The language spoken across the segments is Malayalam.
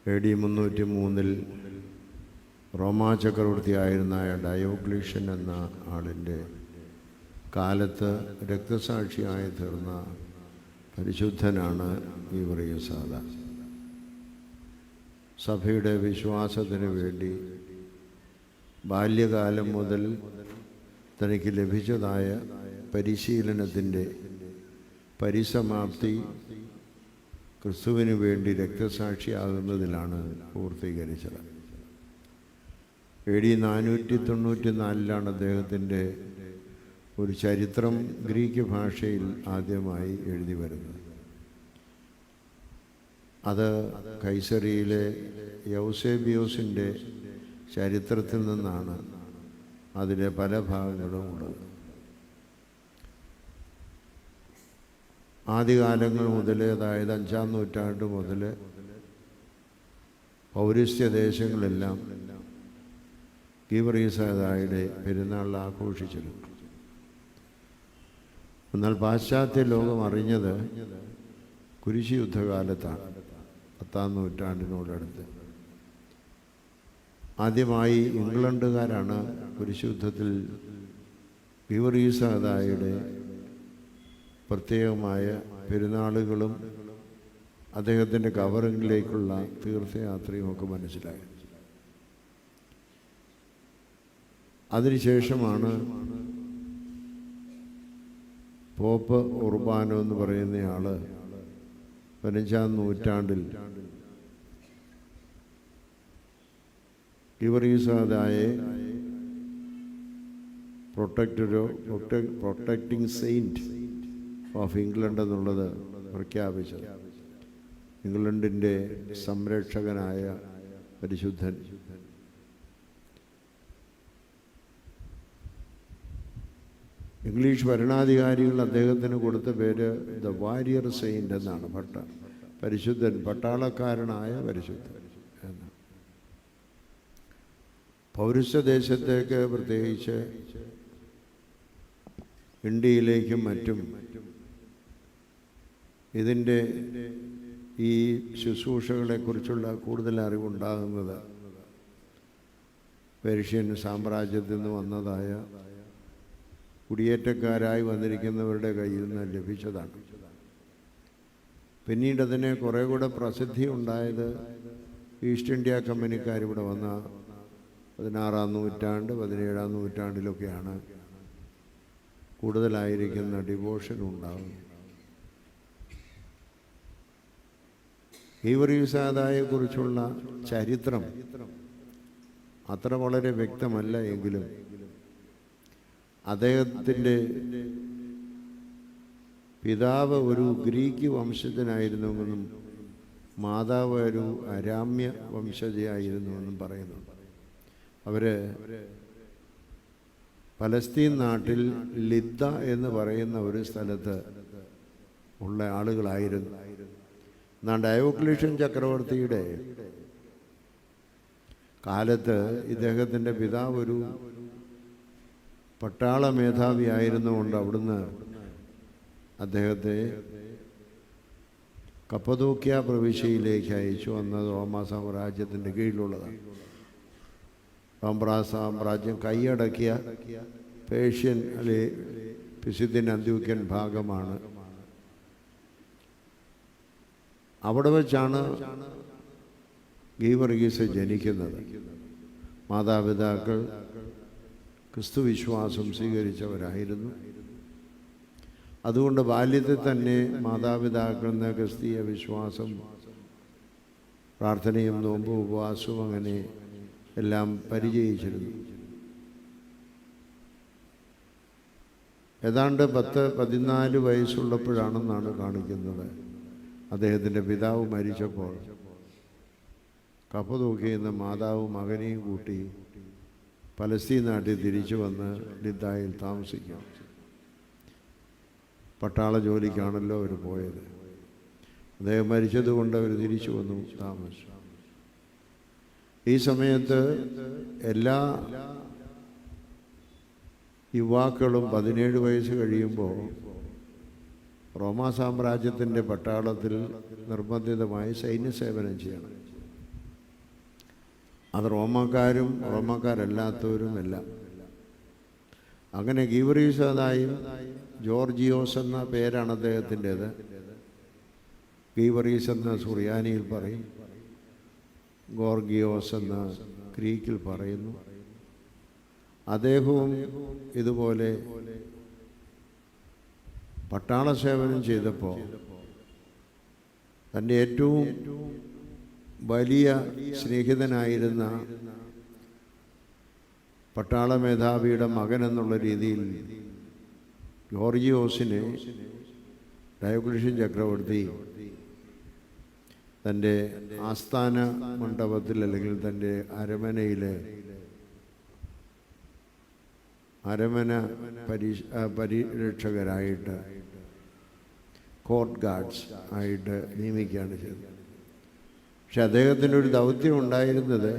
AD 303 റോമാ ചക്രവർത്തിയായിരുന്ന ഡയോക്ലീഷ്യൻ എന്ന ആളിൻ്റെ കാലത്ത് രക്തസാക്ഷിയായി തീർന്ന പരിശുദ്ധനാണ് ഗീവർഗീസാദ. സഭയുടെ വിശ്വാസത്തിന് വേണ്ടി ബാല്യകാലം മുതൽ തനിക്ക് ലഭിച്ചതായ പരിശീലനത്തിൻ്റെ പരിസമാപ്തി ക്രിസ്തുവിന് വേണ്ടി രക്തസാക്ഷിയാകുന്നതിലാണ് പൂർത്തീകരിച്ചത്. AD 494 അദ്ദേഹത്തിൻ്റെ ഒരു ചരിത്രം ഗ്രീക്ക് ഭാഷയിൽ ആദ്യമായി എഴുതി വരുന്നത്. അത് കൈസറിയിലെ യൗസേബിയോസിൻ്റെ ചരിത്രത്തിൽ നിന്നാണ് അതിലെ പല ഭാഗങ്ങളും ഉള്ളത്. ആദ്യകാലങ്ങൾ മുതൽ, അതായത് 5-ാം നൂറ്റാണ്ട് മുതൽ പൗരസ്ത്യ ദേശങ്ങളെല്ലാം ഗീവർഗീസാദയുടെ പെരുന്നാൾ ആഘോഷിച്ചിരുന്നു. എന്നാൽ പാശ്ചാത്യ ലോകം അറിഞ്ഞത് കുരിശ് യുദ്ധകാലത്താണ്, 10-ാം നൂറ്റാണ്ടിനോടടുത്ത്. ആദ്യമായി ഇംഗ്ലണ്ടുകാരാണ് കുരിശ് യുദ്ധത്തിൽ ഗീവർഗീസാദയുടെ പ്രത്യേകമായ പെരുന്നാളുകളും അദ്ദേഹത്തിൻ്റെ കവറിങ്ങിലേക്കുള്ള തീർത്ഥയാത്രയുമൊക്കെ മനസ്സിലായത്. അതിനുശേഷമാണ് പോപ്പ് ഉർബാനോ എന്ന് പറയുന്നയാൾ 15-ാം നൂറ്റാണ്ടിൽ ഗീവർഗീസാദയെ പ്രൊട്ടക്റ്റിംഗ് സെയിൻറ്റ് ഓഫ് ഇംഗ്ലണ്ട് എന്നുള്ളത് പ്രഖ്യാപിച്ചത്. ഇംഗ്ലണ്ടിൻ്റെ സംരക്ഷകനായ പരിശുദ്ധൻ. ഇംഗ്ലീഷ് ഭരണാധികാരികൾ അദ്ദേഹത്തിന് കൊടുത്ത പേര് ദ വാരിയർ സെയിൻറ്റ് എന്നാണ്. പരിശുദ്ധൻ, പട്ടാളക്കാരനായ പരിശുദ്ധൻ എന്ന്. പൗരസ്ത്യദേശത്തേക്ക്, പ്രത്യേകിച്ച് ഇന്ത്യയിലേക്കും മറ്റും ഇതിൻ്റെ ഈ ശുശ്രൂഷകളെക്കുറിച്ചുള്ള കൂടുതൽ അറിവുണ്ടാകുന്നത് പേർഷ്യൻ സാമ്രാജ്യത്തിൽ നിന്ന് വന്നതായ കുടിയേറ്റക്കാരായി വന്നിരിക്കുന്നവരുടെ കയ്യിൽ നിന്ന് ലഭിച്ചതാണ്. പിന്നീട് അതിന് കുറേ കൂടെ പ്രസിദ്ധി ഉണ്ടായത് ഈസ്റ്റ് ഇന്ത്യ കമ്പനിക്കാരിവിടെ വന്ന 16-ാം നൂറ്റാണ്ട് 17-ാം നൂറ്റാണ്ടിലൊക്കെയാണ് കൂടുതലായിരിക്കുന്ന ഡിവോഷൻ ഉണ്ടാകുന്നത്. ഗീവർഗീസാദയെക്കുറിച്ചുള്ള ചരിത്രം അത്ര വളരെ വ്യക്തമല്ല എങ്കിലും അദ്ദേഹത്തിൻ്റെ പിതാവ് ഒരു ഗ്രീക്ക് വംശജനായിരുന്നുവെന്നും മാതാവ് ഒരു അരാമ്യ വംശജയായിരുന്നുവെന്നും പറയുന്നുണ്ട്. അവർ പലസ്തീൻ നാട്ടിൽ ലിദ്ദ എന്ന് പറയുന്ന ഒരു സ്ഥലത്ത് ഉള്ള ആളുകളായിരുന്നു. എന്നാൽ ഡയോക്ലീഷ്യൻ ചക്രവർത്തിയുടെ കാലത്ത് ഇദ്ദേഹത്തിൻ്റെ പിതാവ് ഒരു പട്ടാള മേധാവിയായിരുന്നുകൊണ്ട് അവിടുന്ന് അദ്ദേഹത്തെ കപ്പദോക്യ പ്രവിശ്യയിലേക്ക് അയച്ചു. അന്ന് റോമാ സാമ്രാജ്യത്തിൻ്റെ കീഴിലുള്ളതാണ്. റോമാ സാമ്രാജ്യം കൈയടക്കിയ പേർഷ്യൻ അല്ലെ പിസിദിൻ അന്ത്യോക്യൻ ഭാഗമാണ്. അവിടെ വെച്ചാണ് ഗീവർഗീസ് ജനിക്കുന്നത്. മാതാപിതാക്കൾ ക്രിസ്തു വിശ്വാസം സ്വീകരിച്ചവരായിരുന്നു. അതുകൊണ്ട് ബാല്യത്തിൽ തന്നെ മാതാപിതാക്കളെന്ന ക്രിസ്തീയ വിശ്വാസം, പ്രാർത്ഥനയും നോമ്പും ഉപവാസവും അങ്ങനെ എല്ലാം പരിചയിച്ചിരുന്നു. ഏതാണ്ട് 10-14 വയസ്സുള്ളപ്പോഴാണെന്നാണ് കാണിക്കുന്നത് അദ്ദേഹത്തിൻ്റെ പിതാവ് മരിച്ചപ്പോൾ കപ്പദോക്യയിൽ നിന്ന് മാതാവും മകനെയും കൂട്ടി പലസ്തീൻ നാട്ടിൽ തിരിച്ചു വന്ന് ലിദ്ദായിൽ താമസിക്കാം. പട്ടാള ജോലിക്കാണല്ലോ അവർ പോയത്. അദ്ദേഹം മരിച്ചതുകൊണ്ട് അവർ തിരിച്ചു വന്നു താമസിച്ചു. ഈ സമയത്ത് എല്ലാ യുവാക്കളും 17 വയസ്സ് കഴിയുമ്പോൾ റോമാ സാമ്രാജ്യത്തിൻ്റെ പട്ടാളത്തിൽ നിർബന്ധിതമായി സൈന്യസേവനം ചെയ്യണം. അത് റോമാക്കാരും റോമാക്കാരല്ലാത്തവരുമെല്ലാം. അങ്ങനെ ഗീവറീസതായും ജോർജിയോസ് എന്ന പേരാണ് അദ്ദേഹത്തിൻ്റേത്. ഗീവറീസ് എന്ന സുറിയാനിയിൽ പറയും, ഗോർഗിയോസ് എന്ന ഗ്രീക്കിൽ പറയുന്നു. അദ്ദേഹവും ഇതുപോലെ പട്ടാള സേവനം ചെയ്തപ്പോൾ തൻ്റെ ഏറ്റവും വലിയ സ്നേഹിതനായിരുന്ന പട്ടാള മേധാവിയുടെ മകൻ എന്നുള്ള രീതിയിൽ ജോർജിയോസിനെ ഡയോക്ലീഷ്യൻ ചക്രവർത്തി തൻ്റെ ആസ്ഥാന മണ്ഡപത്തിൽ അല്ലെങ്കിൽ തൻ്റെ അരമന പരിരക്ഷകരായിട്ട് കോർട്ട് ഗാർഡ്സ് ആയിട്ട് നിയമിക്കുകയാണ് ചെയ്തത്. പക്ഷെ അദ്ദേഹത്തിൻ്റെ ഒരു ദൗത്യം ഉണ്ടായിരുന്നത്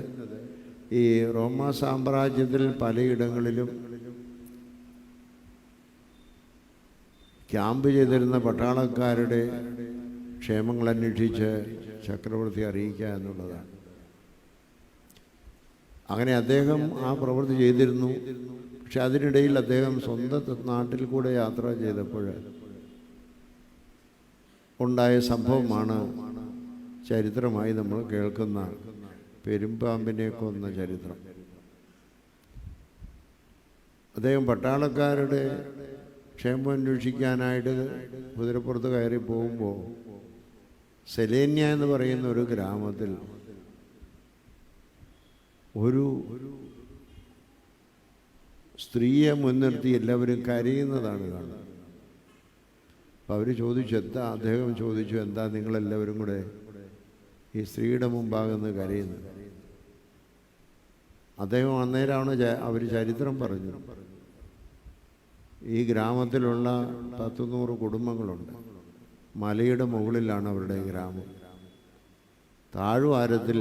ഈ റോമാ സാമ്രാജ്യത്തിൽ പലയിടങ്ങളിലും ക്യാമ്പ് ചെയ്തിരുന്ന പട്ടാളക്കാരുടെ ക്ഷേമങ്ങൾ അന്വേഷിച്ച് ചക്രവർത്തി അറിയിക്കുക എന്നുള്ളതാണ്. അങ്ങനെ അദ്ദേഹം ആ പ്രവൃത്തി ചെയ്തിരുന്നു. പക്ഷെ അതിനിടയിൽ അദ്ദേഹം സ്വന്തം നാട്ടിൽ കൂടെ യാത്ര ചെയ്തപ്പോൾ ഉണ്ടായ സംഭവമാണ് ചരിത്രമായി നമ്മൾ കേൾക്കുന്ന പെരുമ്പാമ്പിനെ കൊന്ന ചരിത്രം. അദ്ദേഹം പട്ടാളക്കാരുടെ ക്ഷേമം അന്വേഷിക്കാനായിട്ട് കുതിരപ്പുറത്ത് കയറി പോകുമ്പോൾ സെലേന്യ എന്ന് പറയുന്ന ഒരു ഗ്രാമത്തിൽ ഒരു സ്ത്രീയെ മുൻനിർത്തി എല്ലാവരും കരയുന്നതാണ് കാണുന്നത്. അപ്പോൾ അവർ ചോദിച്ചു, അദ്ദേഹം ചോദിച്ചു, എന്താ നിങ്ങളെല്ലാവരും കൂടെ ഈ സ്ത്രീയുടെ മുമ്പാകുന്ന കരയുന്നത്? അദ്ദേഹം അന്നേരമാണ് അവർ ചരിത്രം പറഞ്ഞു. ഈ ഗ്രാമത്തിലുള്ള 100 കുടുംബങ്ങളുണ്ട്. മലയുടെ മുകളിലാണ് അവരുടെ ഗ്രാമം. താഴ്വാരത്തിൽ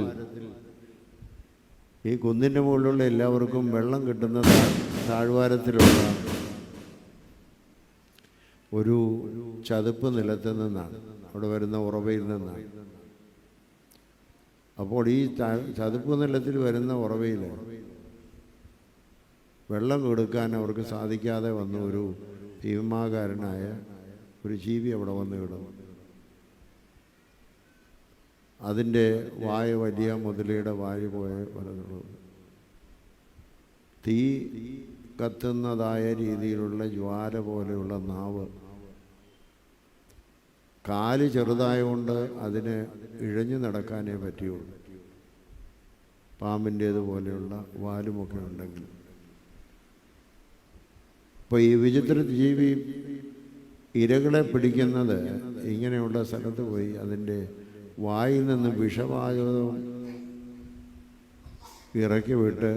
ഈ കുന്നിൻ്റെ മുകളിലുള്ള എല്ലാവർക്കും വെള്ളം കിട്ടുന്നത് താഴ്വാരത്തിലുള്ള ഒരു ചതുപ്പ് നിലത്ത് നിന്നാണ്, അവിടെ വരുന്ന ഉറവയിൽ നിന്നാണ്. അപ്പോൾ ഈ ചതുപ്പ് നിലത്തിൽ വരുന്ന ഉറവയിൽ വെള്ളം കൊടുക്കാൻ അവർക്ക് സാധിക്കാതെ വന്ന ഒരു ഭീമാകാരനായ ഒരു ജീവി അവിടെ വന്ന് കിടന്നു. അതിൻ്റെ വായ വലിയ മുതലയുടെ വായ പോയ പലതുള്ളൂ. തീ കത്തുന്നതായ രീതിയിലുള്ള ജ്വാല പോലെയുള്ള നാവ്, കാല് ചെറുതായതുകൊണ്ട് അതിന് ഇഴഞ്ഞു നടക്കാനേ പറ്റുള്ളൂ. പാമ്പിൻ്റേതുപോലെയുള്ള വാലുമൊക്കെ ഉണ്ടെങ്കിൽ. അപ്പോൾ ഈ വിചിത്ര ജീവി ഇരകളെ പിടിക്കുന്നത് ഇങ്ങനെയുള്ള സ്ഥലത്ത് പോയി അതിൻ്റെ വായിൽ നിന്ന് വിഷവായുധം ഇറക്കി വിട്ട്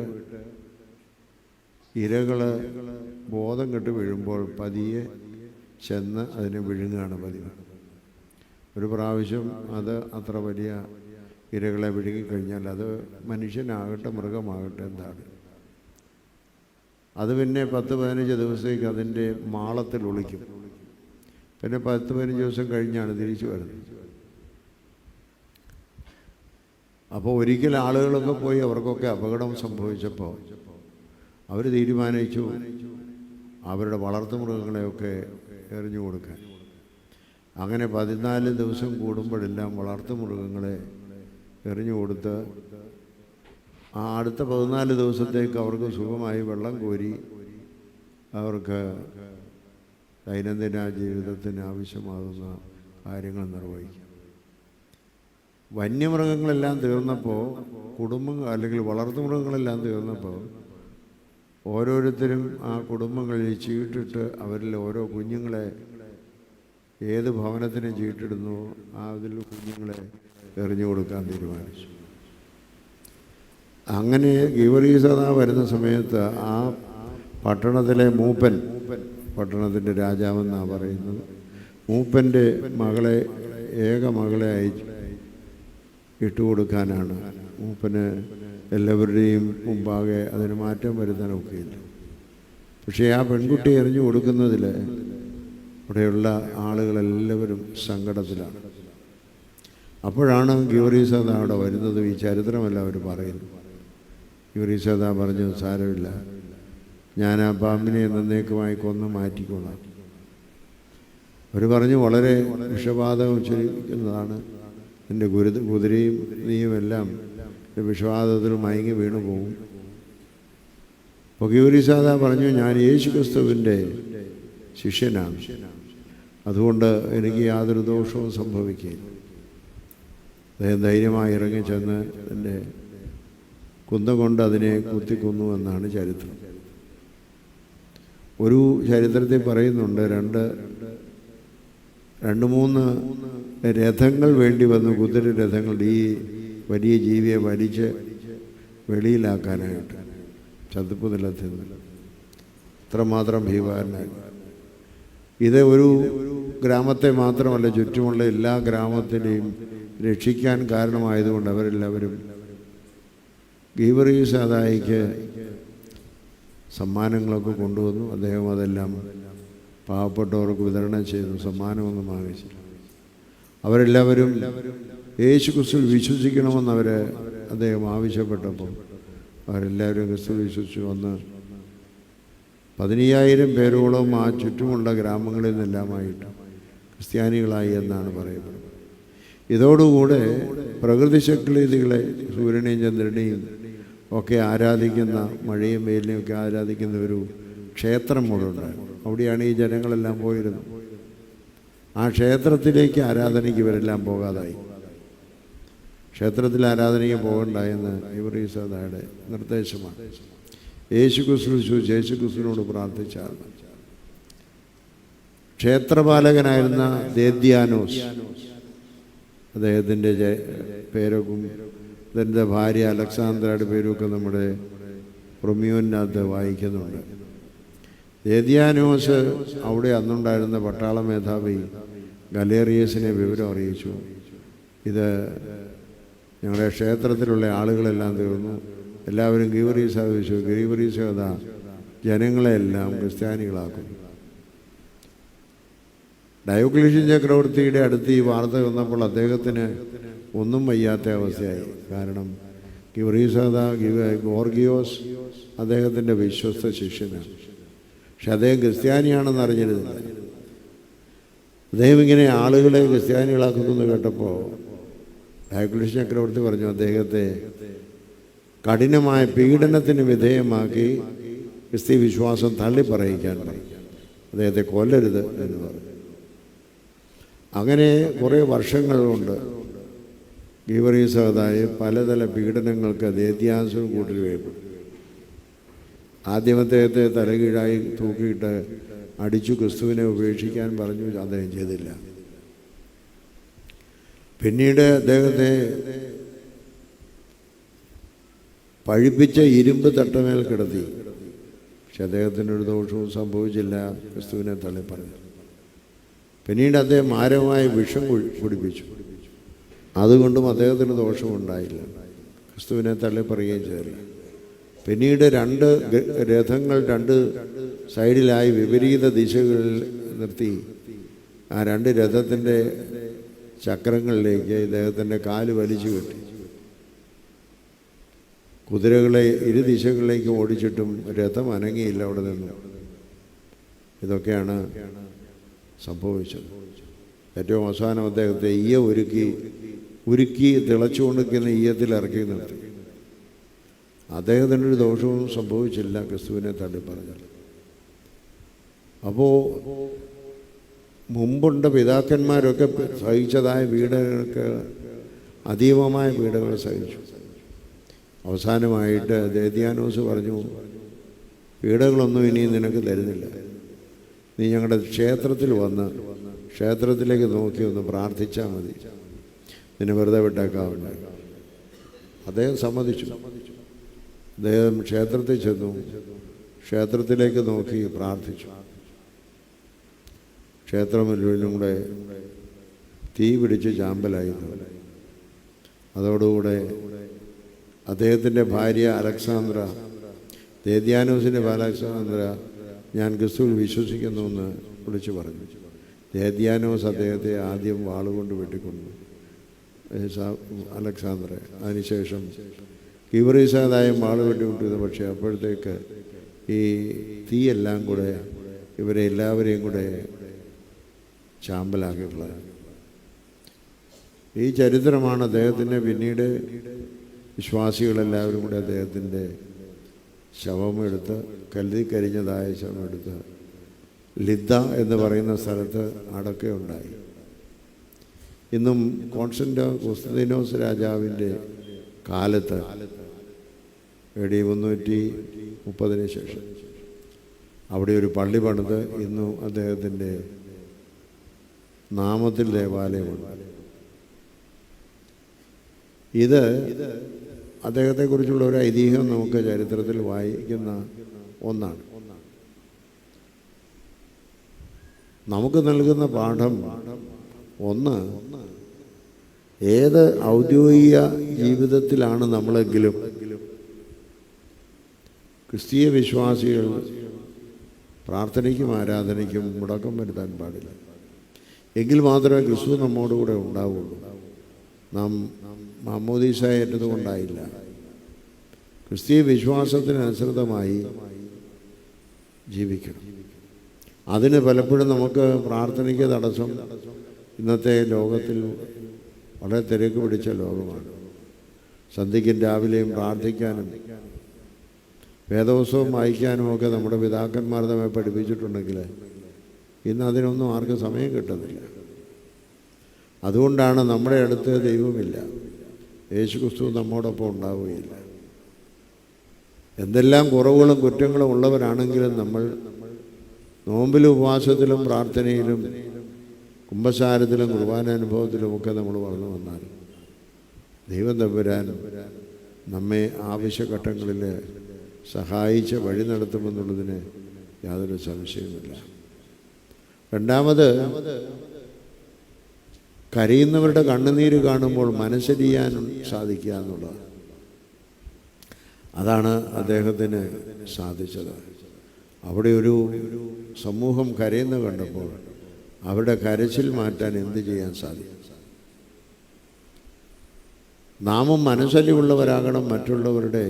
ഇരകൾ ബോധം കെട്ട് വീഴുമ്പോൾ പതിയെ ചെന്ന് അതിനെ വിഴുങ്ങുകയാണ് പതിവ്. ഒരു പ്രാവശ്യം അത് അത്ര വലിയ ഇരകളെ വിഴുങ്ങിക്കഴിഞ്ഞാൽ അത് മനുഷ്യനാകട്ടെ മൃഗമാകട്ടെ എന്താണ്, അത് പിന്നെ 10-15 ദിവസത്തേക്ക് അതിൻ്റെ മാളത്തിൽ ഒളിക്കും. പിന്നെ 10-15 ദിവസം കഴിഞ്ഞാണ് തിരിച്ചു വരുന്നത്. അപ്പോൾ ഒരിക്കൽ ആളുകളൊക്കെ പോയി അവർക്കൊക്കെ അപകടം സംഭവിച്ചപ്പോൾ അവർ തീരുമാനിച്ചു അവരുടെ വളർത്തുമൃഗങ്ങളെയൊക്കെ എറിഞ്ഞു കൊടുക്കാൻ. അങ്ങനെ 14 ദിവസം കൂടുമ്പോഴെല്ലാം വളർത്തുമൃഗങ്ങളെ എറിഞ്ഞു കൊടുത്ത് അടുത്ത 14 ദിവസത്തേക്ക് അവർക്ക് സുഖമായി വെള്ളം കോരി അവർക്ക് ദൈനംദിന ജീവിതത്തിന് ആവശ്യമാകുന്ന കാര്യങ്ങൾ നിർവഹിക്കും. വന്യമൃഗങ്ങളെല്ലാം തീർന്നപ്പോൾ കുടുംബങ്ങൾ അല്ലെങ്കിൽ വളർത്തുമൃഗങ്ങളെല്ലാം തീർന്നപ്പോൾ ഓരോരുത്തരും ആ കുടുംബങ്ങളിൽ ചീട്ടിട്ട് അവരിൽ ഓരോ കുഞ്ഞുങ്ങളെ ഏത് ഭവനത്തിന് ചീട്ടിടുന്നു അതിൽ കുഞ്ഞുങ്ങളെ എറിഞ്ഞു കൊടുക്കാൻ തീരുമാനിച്ചു. അങ്ങനെ ഗീവറീസത വരുന്ന സമയത്ത് ആ പട്ടണത്തിലെ മൂപ്പൻ, പട്ടണത്തിൻ്റെ രാജാവെന്നാണ് പറയുന്നത്, മൂപ്പൻ്റെ മകളെ ഏക മകളെ ഇട്ടുകൊടുക്കാനാണ്. മൂപ്പന് എല്ലാവരുടെയും മുമ്പാകെ അതിന് മാറ്റം വരുത്താനൊക്കെയില്ല. പക്ഷേ ആ പെൺകുട്ടി എറിഞ്ഞു കൊടുക്കുന്നതിൽ അവിടെയുള്ള ആളുകളെല്ലാവരും സങ്കടത്തിലാണ്. അപ്പോഴാണ് ഗീവറീസത അവിടെ വരുന്നതും ഈ ചരിത്രമല്ല അവർ പറയുന്നു. യൂറിസദാ പറഞ്ഞു, സാരമില്ല, ഞാൻ ആ പാമ്പിനെ എന്നേക്കുമായി കൊന്ന് മാറ്റിക്കൊള്ളാം. അവർ പറഞ്ഞു, വളരെ വിഷവാതകം ഉച്ചരിക്കുന്നതാണ്, എൻ്റെ കുതിരയും നീയുമെല്ലാം വിഷവാതത്തിൽ മയങ്ങി വീണു പോകും. അപ്പോൾ യൂറിസദാ പറഞ്ഞു, ഞാൻ യേശു ക്രിസ്തുവിൻ്റെ ശിഷ്യനാണ്, അതുകൊണ്ട് എനിക്ക് യാതൊരു ദോഷവും സംഭവിക്കുകയില്ല. അദ്ദേഹം ധൈര്യമായി ഇറങ്ങിച്ചെന്ന് എൻ്റെ കുന്തം കൊണ്ട് അതിനെ കുത്തിക്കൊന്നു എന്നാണ് ചരിത്രം. ഒരു ചരിത്രത്തിൽ പറയുന്നുണ്ട്, രണ്ട് മൂന്ന് രഥങ്ങൾ വേണ്ടി വന്നു, കുതിര രഥങ്ങൾ, ഈ വലിയ ജീവിയെ വലിച്ച് വെളിയിലാക്കാനായിട്ട് ചതുപ്പ് നിലത്തിൽ നിന്ന്. അത്രമാത്രം ഭീകരനായി. ഇത് ഒരു ഗ്രാമത്തെ മാത്രമല്ല, ചുറ്റുമുള്ള എല്ലാ ഗ്രാമത്തിനെയും രക്ഷിക്കാൻ കാരണമായതുകൊണ്ട് അവരെല്ലാവരും ഗീവറീസാദായിക്ക് സമ്മാനങ്ങളൊക്കെ കൊണ്ടുവന്നു. അദ്ദേഹം അതെല്ലാം പാവപ്പെട്ടവർക്ക് വിതരണം ചെയ്തു, സമ്മാനമൊന്നും വാങ്ങിച്ചില്ല. അവരെല്ലാവരും യേശു ക്രിസ്തുവിൽ വിശ്വസിക്കണമെന്ന് അദ്ദേഹം ആവശ്യപ്പെട്ടപ്പോൾ അവരെല്ലാവരും ക്രിസ്തുവിൽ വിശ്വസിച്ചു വന്ന് 15,000 പേരോളം ആ ചുറ്റുമുള്ള ഗ്രാമങ്ങളിൽ നിന്നെല്ലാമായിട്ട് ക്രിസ്ത്യാനികളായി എന്നാണ് പറയുന്നത്. ഇതോടുകൂടെ പ്രകൃതി ശക്തികളെ, സൂര്യനെയും ചന്ദ്രനെയും ഒക്കെ ആരാധിക്കുന്ന, മഴയും വെയിലിനെയും ഒക്കെ ആരാധിക്കുന്ന ഒരു ക്ഷേത്രം കൂടെ ഉണ്ടായിരുന്നു. അവിടെയാണ് ഈ ജനങ്ങളെല്ലാം പോയിരുന്നത്. ആ ക്ഷേത്രത്തിലേക്ക് ആരാധനയ്ക്ക് ഇവരെല്ലാം പോകാതായി. ക്ഷേത്രത്തിൽ ആരാധനയ്ക്ക് പോകണ്ടായെന്ന് യൂറിസദായുടെ നിർദ്ദേശമാണ്. യേശു ക്രിസ്തുവിനോട് പ്രാർത്ഥിച്ചാണ്. ക്ഷേത്രപാലകനായിരുന്ന ദേദ്യാനോസ്, അദ്ദേഹത്തിൻ്റെ പേരൊക്കെ, അദ്ദേഹത്തിൻ്റെ ഭാര്യ അലക്സാന്ദ്രയുടെ പേരൊക്കെ നമ്മുടെ റോമിയോനകത്ത് വായിക്കുന്നുണ്ട്. ദേദ്യാനോസ് അവിടെ അന്നുണ്ടായിരുന്ന പട്ടാള മേധാവി ഗലേറിയസിനെ വിവരം അറിയിച്ചു, ഇത് ഞങ്ങളുടെ ക്ഷേത്രത്തിലുള്ള ആളുകളെല്ലാം തീർന്നു, എല്ലാവരും ഗീവറീസദ ജനങ്ങളെല്ലാം ക്രിസ്ത്യാനികളാക്കും. ഡയോക്ലീഷ്യൻ ചക്രവർത്തിയുടെ അടുത്ത് ഈ വാർത്ത വന്നപ്പോൾ അദ്ദേഹത്തിന് ഒന്നും വയ്യാത്ത അവസ്ഥയായി. കാരണം ഗോർഗിയോസ് അദ്ദേഹത്തിൻ്റെ വിശ്വസ്ത ശിഷ്യനാണ്. പക്ഷെ അദ്ദേഹം ക്രിസ്ത്യാനിയാണെന്ന് അറിഞ്ഞിരുന്നില്ല. അദ്ദേഹം ഇങ്ങനെ ആളുകളെ ക്രിസ്ത്യാനികളാക്കുന്നു കേട്ടപ്പോൾ ഡയോക്ലീഷ്യൻ ചക്രവർത്തി പറഞ്ഞു, അദ്ദേഹത്തെ കഠിനമായ പീഡനത്തിന് വിധേയമാക്കി ക്രിസ്തീയ വിശ്വാസം തള്ളിപ്പറയിക്കാൻ പറയും, അദ്ദേഹത്തെ കൊല്ലരുത് എന്ന് പറഞ്ഞു. അങ്ങനെ കുറേ വർഷങ്ങൾ കൊണ്ട് ഗീവറീസദായി പലതര പീഡനങ്ങൾക്ക് ദേദ്യാനോസും കൂട്ടി വേർപ്പെട്ടു. ആദ്യം അദ്ദേഹത്തെ തലകീഴായി തൂക്കിയിട്ട് അടിച്ചു ക്രിസ്തുവിനെ ഉപേക്ഷിക്കാൻ പറഞ്ഞു, അദ്ദേഹം ചെയ്തില്ല. പിന്നീട് അദ്ദേഹത്തെ പഴിപ്പിച്ച ഇരുമ്പ് തട്ടമേൽ കിടത്തി. പക്ഷെ അദ്ദേഹത്തിനൊരു ദോഷവും സംഭവിച്ചില്ല, ക്രിസ്തുവിനെ തള്ളിപ്പറഞ്ഞു. പിന്നീട് അദ്ദേഹം മാരകമായ വിഷം കുടിപ്പിച്ചു, അതുകൊണ്ടും അദ്ദേഹത്തിന് ദോഷമുണ്ടായില്ല, ക്രിസ്തുവിനെ തള്ളിപ്പറയുകയും ചെയ്തില്ല. പിന്നീട് 2 രഥങ്ങൾ 2 സൈഡിലായി വിപരീത ദിശകളിൽ നിർത്തി ആ 2 രഥത്തിൻ്റെ ചക്രങ്ങളിലേക്ക് ഇദ്ദേഹത്തിൻ്റെ കാല് വലിച്ചു കെട്ടി. കുതിരകളെ ഇരുദിശകളിലേക്ക് ഓടിച്ചിട്ടും രഥം അനങ്ങിയില്ല അവിടെ നിന്ന്. ഇതൊക്കെയാണ് സംഭവിച്ചത്. ഏറ്റവും അവസാനം അദ്ദേഹത്തെ ഈയ ഉരുക്കി തിളച്ചുകൊണ്ടിരിക്കുന്ന ഈയത്തിൽ ഇറക്കി നിർത്തി. അദ്ദേഹത്തിനൊരു ദോഷവും സംഭവിച്ചില്ല, ക്രിസ്തുവിനെ തള്ളിപ്പറഞ്ഞാൽ. അപ്പോൾ മുമ്പുണ്ട് പിതാക്കന്മാരൊക്കെ സഹിച്ചതായ പീഡകൾക്ക് അതീവമായ പീഡകൾ സഹിച്ചു. അവസാനമായിട്ട് ദേദ്യാനോസ് പറഞ്ഞു, പീഡകളൊന്നും ഇനിയും നിനക്ക് തരുന്നില്ല, നീ ഞങ്ങളുടെ ക്ഷേത്രത്തിൽ വന്ന് ക്ഷേത്രത്തിലേക്ക് നോക്കി ഒന്ന് പ്രാർത്ഥിച്ചാൽ മതി, നിന്നെ വെറുതെ വിട്ടേക്കാവില്ല. അദ്ദേഹം സമ്മതിച്ചു. അദ്ദേഹം ക്ഷേത്രത്തിൽ ചെന്നു, ക്ഷേത്രത്തിലേക്ക് നോക്കി പ്രാർത്ഥിച്ചു. ക്ഷേത്രം മുഴുവനും കൂടെ തീ പിടിച്ച് ചാമ്പലായിരുന്നു. അതോടുകൂടെ അദ്ദേഹത്തിൻ്റെ ഭാര്യ അലക്സാന്ദ്ര, ദേദ്യാനോസിൻ്റെ അലക്സാന്ദ്ര, ഞാൻ ക്രിസ്തുവിൽ വിശ്വസിക്കുന്നുവെന്ന് വിളിച്ചു പറഞ്ഞു. ദേദ്യാനോസ് അദ്ദേഹത്തെ ആദ്യം വാളുകൊണ്ട് വെട്ടിക്കൊണ്ടു, അലക്സാന്ദ്ര. അതിനുശേഷം കീവറീസാദായം വാള് വെട്ടിവിട്ടത്. പക്ഷേ അപ്പോഴത്തേക്ക് ഈ തീയെല്ലാം കൂടെ ഇവരെ എല്ലാവരെയും കൂടെ ചാമ്പലാക്കിയിട്ടുള്ളത്. ഈ ചരിത്രമാണ് അദ്ദേഹത്തിൻ്റെ പിന്നീട് വിശ്വാസികളെല്ലാവരും കൂടെ അദ്ദേഹത്തിൻ്റെ ശവമെടുത്ത്, കരുതിക്കരിഞ്ഞതായ ശവമെടുത്ത് ലിദ്ദ എന്ന് പറയുന്ന സ്ഥലത്ത് അടക്കുകയുണ്ടായി. ഇന്നും കോൺസ്റ്റന്റീനോസ് രാജാവിൻ്റെ കാലത്ത് AD 330 ശേഷം അവിടെ ഒരു പള്ളി പണിത് ഇന്നും അദ്ദേഹത്തിൻ്റെ നാമത്തിൽ ദേവാലയമുണ്ട്. ഇത് അദ്ദേഹത്തെക്കുറിച്ചുള്ള ഒരു ഐതിഹ്യം നമുക്ക് ചരിത്രത്തിൽ വായിക്കുന്ന ഒന്നാണ്. നമുക്ക് നൽകുന്ന പാഠം ഒന്ന്, ഏത് ഔദ്യോഗിക ജീവിതത്തിലാണ് നമ്മളെങ്കിലും ക്രിസ്തീയ വിശ്വാസികൾ പ്രാർത്ഥനയ്ക്കും ആരാധനയ്ക്കും മുടക്കം വരുത്താൻ പാടില്ല. എങ്കിൽ മാത്രമേ ക്രിസ്തു നമ്മോടുകൂടെ ഉണ്ടാവുള്ളൂ. നാം മാമോദീസ ഏറ്റതുകൊണ്ടായില്ല. ക്രിസ്തീയ വിശ്വാസത്തിനനുസൃതമായി ജീവിക്കണം. അതിന് പലപ്പോഴും നമുക്ക് പ്രാർത്ഥനയ്ക്ക് തടസ്സം. ഇന്നത്തെ ലോകത്തിൽ വളരെ തിരക്ക് പിടിച്ച ലോകമാണ്. സന്ധ്യയ്ക്കും രാവിലെയും പ്രാർത്ഥിക്കാനും വേദപുസ്തകം വായിക്കാനുമൊക്കെ നമ്മുടെ പിതാക്കന്മാർ നമ്മെ പഠിപ്പിച്ചിട്ടുണ്ടെങ്കിൽ ഇന്ന് അതിനൊന്നും ആർക്കും സമയം കിട്ടുന്നില്ല. അതുകൊണ്ടാണ് നമ്മുടെ അടുത്ത് ദൈവമില്ല, യേശുക്രിസ്തു നമ്മോടൊപ്പം ഉണ്ടാവുകയില്ല. എന്തെല്ലാം കുറവുകളും കുറ്റങ്ങളും ഉള്ളവരാണെങ്കിലും നമ്മൾ നോമ്പിലും ഉപവാസത്തിലും പ്രാർത്ഥനയിലും കുമ്പസാരത്തിലും കുർബാനാനുഭവത്തിലുമൊക്കെ നമ്മൾ വളർന്നു വന്നാൽ ദൈവം തമ്പുരാൻ നമ്മെ ആവശ്യഘട്ടങ്ങളിൽ സഹായിച്ച് വഴി നടത്തുമെന്നുള്ളതിന് യാതൊരു സംശയവുമില്ല. രണ്ടാമത്, കരയുന്നവരുടെ കണ്ണുനീര് കാണുമ്പോൾ മനസ്സരിയാൻ സാധിക്കുക എന്നുള്ളത്. അതാണ് അദ്ദേഹത്തിന് സാധിച്ചത്. അവിടെ ഒരു സമൂഹം കരയുന്ന കണ്ടപ്പോൾ അവരുടെ കരച്ചിൽ മാറ്റാൻ എന്ത് ചെയ്യാൻ സാധിക്കും? നാമും മനസ്സലിവുള്ളവരാകണം മറ്റുള്ളവരുടെ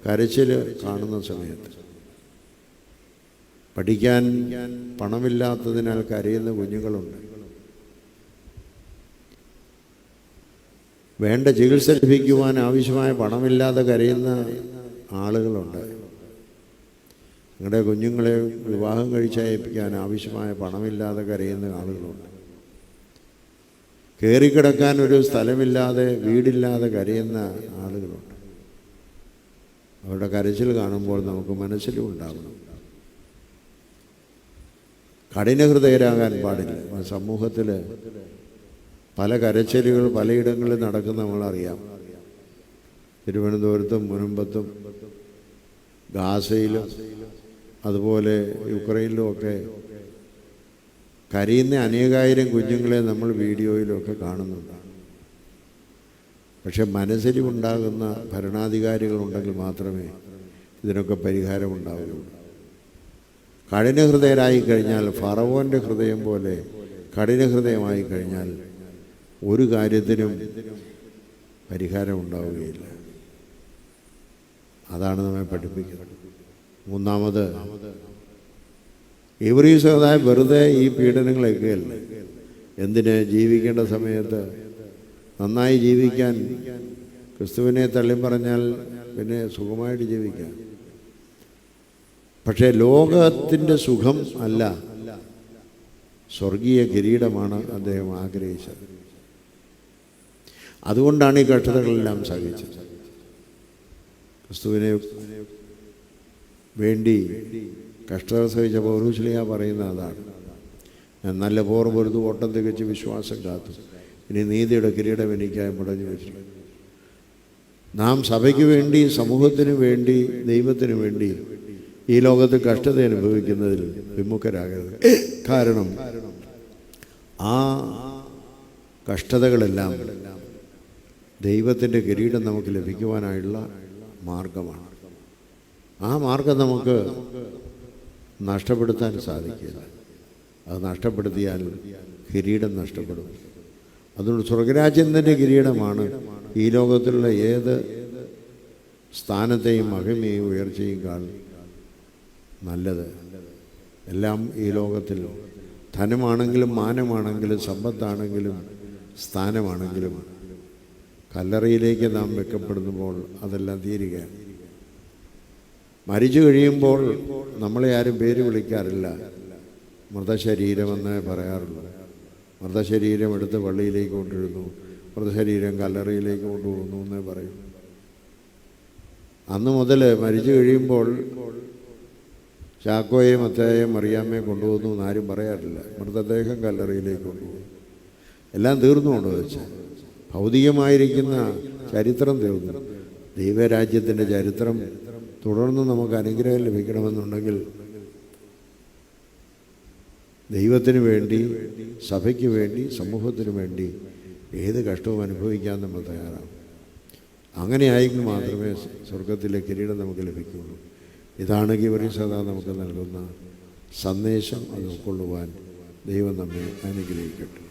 കരച്ചിൽ കാണുന്ന സമയത്ത്. പഠിക്കാൻ പണമില്ലാത്തതിനാൽ കരയുന്ന കുഞ്ഞുങ്ങളുണ്ട്. വേണ്ട ചികിത്സ ലഭിക്കുവാൻ ആവശ്യമായ പണമില്ലാതെ കരയുന്ന ആളുകളുണ്ട്. നിങ്ങളുടെ കുഞ്ഞുങ്ങളെ വിവാഹം കഴിച്ചയപ്പിക്കാൻ ആവശ്യമായ പണമില്ലാതെ കരയുന്ന ആളുകളുണ്ട്. കയറിക്കിടക്കാൻ ഒരു സ്ഥലമില്ലാതെ, വീടില്ലാതെ കരയുന്ന ആളുകളുണ്ട്. അവരുടെ കരച്ചിൽ കാണുമ്പോൾ നമുക്ക് മനസ്സിലും ഉണ്ടാകണം. കഠിനഹൃദയരാകാൻ പാടില്ല. സമൂഹത്തിൽ പല കരച്ചിലുകൾ പലയിടങ്ങളിൽ നടക്കുന്ന നമ്മളറിയാം. തിരുവനന്തപുരത്തും മുനമ്പത്തും ഗാസയിലും അതുപോലെ യുക്രൈനിലുമൊക്കെ കരയുന്ന അനേകായിരം കുഞ്ഞുങ്ങളെ നമ്മൾ വീഡിയോയിലൊക്കെ കാണുന്നുണ്ട്. പക്ഷെ മനസ്സിലുണ്ടാകുന്ന ഭരണാധികാരികളുണ്ടെങ്കിൽ മാത്രമേ ഇതിനൊക്കെ പരിഹാരമുണ്ടാവുകയുള്ളൂ. കഠിനഹൃദയരായി കഴിഞ്ഞാൽ, ഫറവോൻ്റെ ഹൃദയം പോലെ കഠിനഹൃദയമായി കഴിഞ്ഞാൽ ഒരു കാര്യത്തിനും പരിഹാരം ഉണ്ടാവുകയില്ല. അതാണ് നമ്മെ പഠിപ്പിക്കുന്നത്. മൂന്നാമത്, ഇവരീ സമുദായം വെറുതെ ഈ പീഡനങ്ങളൊക്കെയല്ല. എന്തിന്? ജീവിക്കേണ്ട സമയത്ത് നന്നായി ജീവിക്കാൻ, ക്രിസ്തുവിനെ തള്ളിപ്പറഞ്ഞാൽ പിന്നെ സുഖമായിട്ട് ജീവിക്കാം. പക്ഷേ ലോകത്തിൻ്റെ സുഖം അല്ല, സ്വർഗീയ കിരീടമാണ് അദ്ദേഹം ആഗ്രഹിച്ചത്. അതുകൊണ്ടാണ് ഈ കഷ്ടതകളെല്ലാം സഹിച്ചത്. ക്രിസ്തുവിനെ വേണ്ടി കഷ്ടത സഹിച്ച പൗലോസ്ലീഹ പറയുന്ന അതാണ്. ഞാൻ നല്ല പോർ പൊരുതു, ഓട്ടം തികച്ച് വിശ്വാസം കാത്തു, ഇനി നീതിയുടെ കിരീടം എനിക്കായി മുടഞ്ഞു വെച്ചു. നാം സഭയ്ക്ക് വേണ്ടി, സമൂഹത്തിന് വേണ്ടി, ദൈവത്തിന് വേണ്ടി ഈ ലോകത്ത് കഷ്ടത അനുഭവിക്കുന്നതിൽ വിമുഖരാകരുത്. കാരണം ആ കഷ്ടതകളെല്ലാം ദൈവത്തിൻ്റെ കിരീടം നമുക്ക് ലഭിക്കുവാനായുള്ള മാർഗമാണ്. ആ മാർഗം നമുക്ക് നഷ്ടപ്പെടുത്താൻ സാധിക്കില്ല. അത് നഷ്ടപ്പെടുത്തിയാൽ കിരീടം നഷ്ടപ്പെടും. അതുകൊണ്ട് സ്വർഗരാജ്യത്തിൻ്റെ കിരീടമാണ് ഈ ലോകത്തിലുള്ള ഏത് സ്ഥാനത്തെയും മഹിമയും ഉയർച്ചയും നല്ലത്. എല്ലാം ഈ ലോകത്തിൽ ധനമാണെങ്കിലും മാനമാണെങ്കിലും സമ്പത്താണെങ്കിലും സ്ഥാനമാണെങ്കിലും കല്ലറയിലേക്ക് നാം വെക്കപ്പെടുമ്പോൾ അതെല്ലാം തീരുകയാണ്. മരിച്ചു കഴിയുമ്പോൾ നമ്മളെ ആരും പേര് വിളിക്കാറില്ല, മൃതശരീരമെന്ന് പറയാറുള്ളൂ. മൃതശരീരം എടുത്ത് പള്ളിയിലേക്ക് കൊണ്ടിരുന്നു, മൃതശരീരം കല്ലറയിലേക്ക് കൊണ്ടുപോകുന്നു എന്നേ പറയും. അന്ന് മുതൽ മരിച്ചു കഴിയുമ്പോൾ ചാക്കോയെ മത്തായെ മറിയാമ്മയെ കൊണ്ടുപോകുന്നു എന്നാരും പറയാറില്ല. മൃതദേഹം കല്ലറയിലേക്ക് കൊണ്ടുപോകും. എല്ലാം തീർന്നുകൊണ്ട് വെച്ചാൽ ഭൗതികമായിരിക്കുന്ന ചരിത്രം തീർന്നു. ദൈവരാജ്യത്തിൻ്റെ ചരിത്രം തുടർന്ന് നമുക്ക് അനുഗ്രഹം ലഭിക്കണമെന്നുണ്ടെങ്കിൽ ദൈവത്തിന് വേണ്ടി, സഭയ്ക്ക് വേണ്ടി, സമൂഹത്തിന് വേണ്ടി ഏത് കഷ്ടവും അനുഭവിക്കാൻ നമ്മൾ തയ്യാറാവും. അങ്ങനെയായെങ്കിൽ മാത്രമേ സ്വർഗത്തിലെ കിരീടം നമുക്ക് ലഭിക്കുകയുള്ളൂ. ഇതാണ് ഗീവർഗീസ് സദാ നമുക്ക് നൽകുന്ന സന്ദേശം. അത് ഉൾക്കൊള്ളുവാൻ ദൈവം നമ്മെ അനുഗ്രഹിക്കട്ടെ.